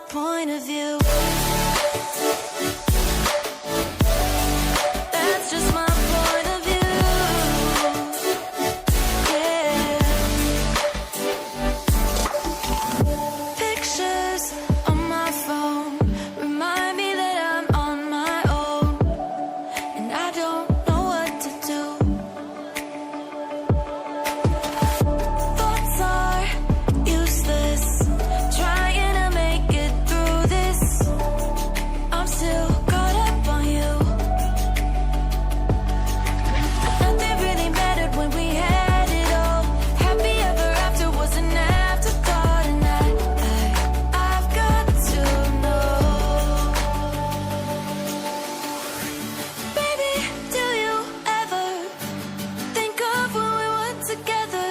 point of view. That's just my point of view. Yeah. Pictures on my phone remind me that I'm on my own, and I don't know what to do. Thoughts are useless, trying to make it through this. I'm still caught up on you. Nothing really mattered when we had it all. Happy ever after was an afterthought, and I've got to know. Baby, do you ever think of when we were together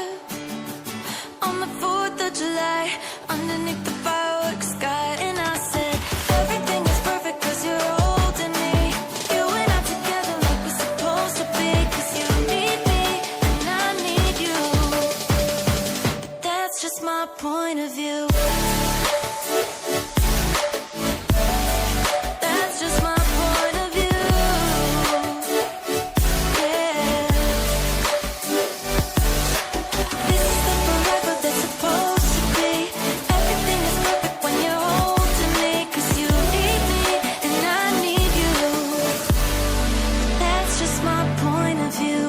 on the 4th of July, underneath the fireworks sky? And I said, everything is perfect 'cause you're holding me. You and I together like we're supposed to be, 'cause you need me and I need you. But that's just my point of view. That's just my point of view. Yeah. This is the forever that's supposed to be. Everything is perfect when you're holding me, 'cause you need me and I need you. That's just my point of view.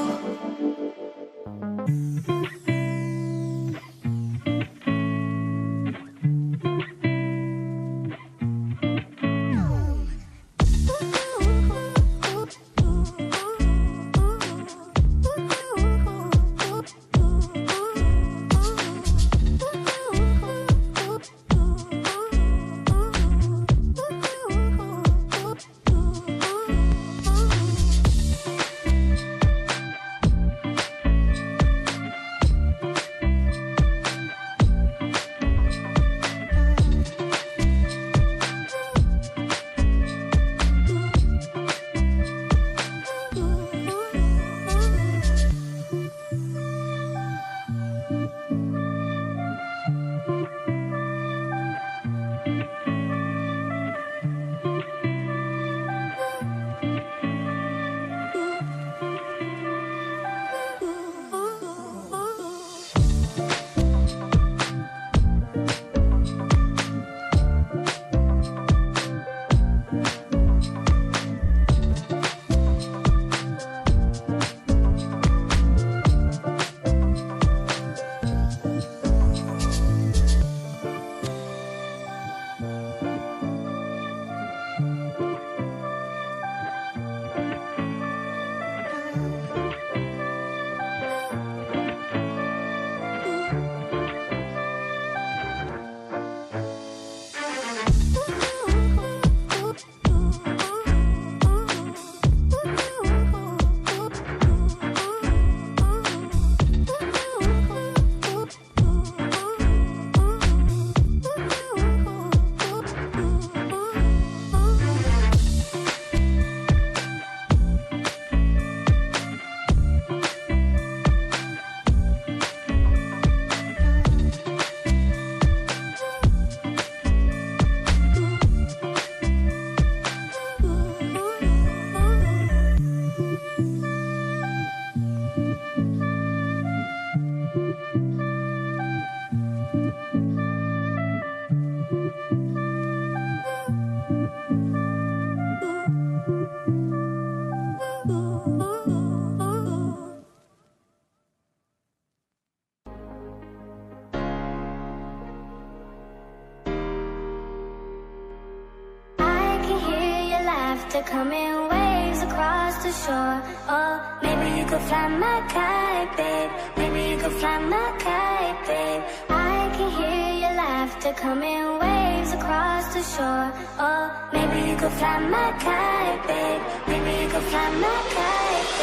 Coming waves across the shore. Oh, maybe you could fly my kite, babe. Maybe you could fly my kite, babe. I can hear your laughter coming waves across the shore. Oh, maybe you could fly my kite, babe. Maybe you could fly my kite.